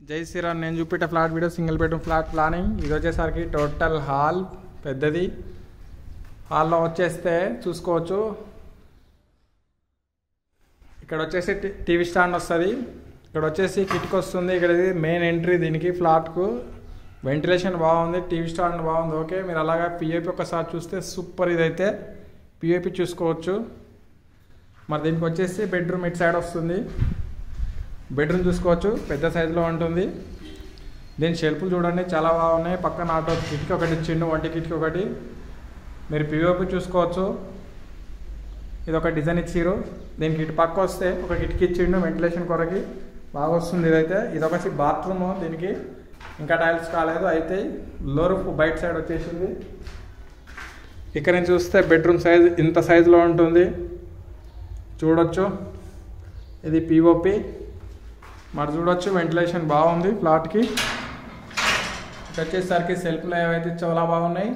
జై శ్రీరామ్. నేను చూపెట్టే flat video single bedroom flat planning. ఇది వచ్చేసరికి టోటల్ హాల్ పెద్దది. హాల్లో వచ్చేస్తే చూసుకోవచ్చు, ఇక్కడ వచ్చేసి టీవీ స్టాండ్ వస్తుంది, ఇక్కడ వచ్చేసి కిటికీ వస్తుంది. ఇక్కడ ఇది మెయిన్ ఎంట్రీ దీనికి ఫ్లాట్కు. వెంటిలేషన్ బాగుంది, టీవీ స్టాండ్ బాగుంది. ఓకే, మీరు అలాగా పిఓపి ఒకసారి చూస్తే సూపర్. ఇదైతే పిఓపి చూసుకోవచ్చు. మరి దీనికి వచ్చేసి బెడ్రూమ్ ఇటు సైడ్ వస్తుంది. బెడ్రూమ్ చూసుకోవచ్చు, పెద్ద సైజులో ఉంటుంది. దీని షెల్ఫ్లు చూడండి చాలా బాగున్నాయి. పక్కన ఆటో కిటికీ ఒకటి ఇచ్చిండు, వంటి కిటికీ ఒకటి. మీరు పిఓపి చూసుకోవచ్చు, ఇది ఒక డిజైన్ ఇచ్చిర్రు. దీనికి ఇటు పక్క వస్తే ఒక కిటికీ ఇచ్చిండు వెంటిలేషన్ కొరకి, బాగా వస్తుంది. ఇదైతే ఇది ఒకటి బాత్రూమ్, దీనికి ఇంకా టైల్స్ కాలేదు. అయితే లో రూఫ్ బయట సైడ్ వచ్చేసింది. ఇక్కడ నుంచి చూస్తే బెడ్రూమ్ సైజ్ ఇంత సైజులో ఉంటుంది చూడొచ్చు. ఇది పిఓపి మరి చూడొచ్చు, వెంటిలేషన్ బాగుంది ఫ్లాట్కి. ఇక్కడ వచ్చేసరికి సెల్ఫ్లు ఏవైతే చాలా బాగున్నాయి.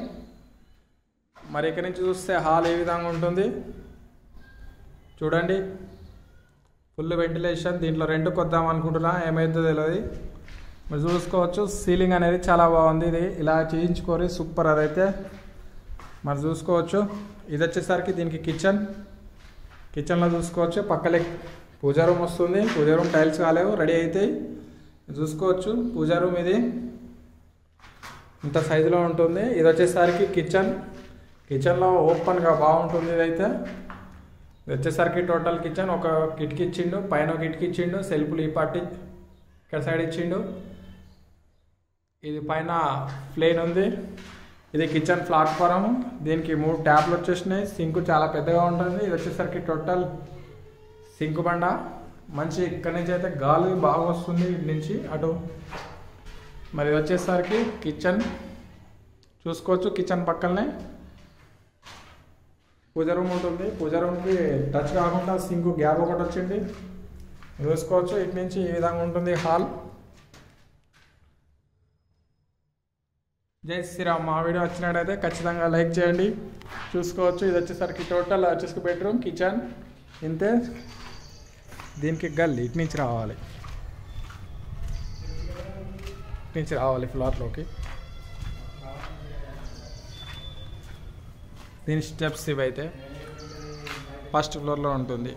మరి ఇక్కడ నుంచి చూస్తే హాల్ ఏ విధంగా ఉంటుంది చూడండి. Full ventilation. దీంట్లో రెంట్ కొద్దాం అనుకుంటున్నా, ఏమైతుందో తెలియదు. మీరు చూసుకోవచ్చు, సీలింగ్ అనేది చాలా బాగుంది. ఇది ఇలా చేయించుకోరి సూపర్. అదైతే మరి చూసుకోవచ్చు. ఇది వచ్చేసరికి దీనికి కిచెన్లో చూసుకోవచ్చు. పక్కలే పూజా రూమ్ వస్తుంది. పూజా రూమ్ టైల్స్ కాలేవు, రెడీ అవుతాయి. చూసుకోవచ్చు పూజా రూమ్ ఇది ఇంత సైజులో ఉంటుంది. ఇది వచ్చేసరికి కిచెన్లో ఓపెన్గా బాగుంటుంది. ఇది వచ్చేసరికి టోటల్ కిచెన్. ఒక కిటికీ ఇచ్చిండు, పైన ఒక కిటికీ ఇచ్చిండు, సెల్ఫ్లు ఈ పార్టీ ఇక్కడ సైడ్ ఇచ్చిండు. ఇది పైన ప్లేన్ ఉంది. ఇది కిచెన్ ప్లాట్ఫారం. దీనికి 3 ట్యాప్లు వచ్చేసినాయి. సింక్ చాలా పెద్దగా ఉంటుంది. ఇది వచ్చేసరికి టోటల్ సింక్ బండ. మంచి ఇక్కడి నుంచి అయితే గాలి బాగా వస్తుంది, ఇటు నుంచి అటు. మరి వచ్చేసరికి కిచెన్ చూసుకోవచ్చు. కిచెన్ పక్కనే పూజా రూమ్ ఉంటుంది. పూజా రూమ్కి టచ్ కాకుండా సింక్ గ్యాప్ ఒకటి వచ్చింది చూసుకోవచ్చు. ఇటు నుంచి ఈ విధంగా ఉంటుంది హాల్. జై శ్రీరామ్. మా వీడియో వచ్చినట్టయితే ఖచ్చితంగా లైక్ చేయండి. చూసుకోవచ్చు, ఇది వచ్చేసరికి టోటల్ వచ్చేసి బెడ్రూమ్, కిచెన్ ఇంతే. దీనికి గల్లీ ఇటు నుంచి రావాలి ఫ్లాట్లోకి. దీని స్టెప్స్ ఇవైతే ఫస్ట్ ఫ్లోర్లో ఉంటుంది.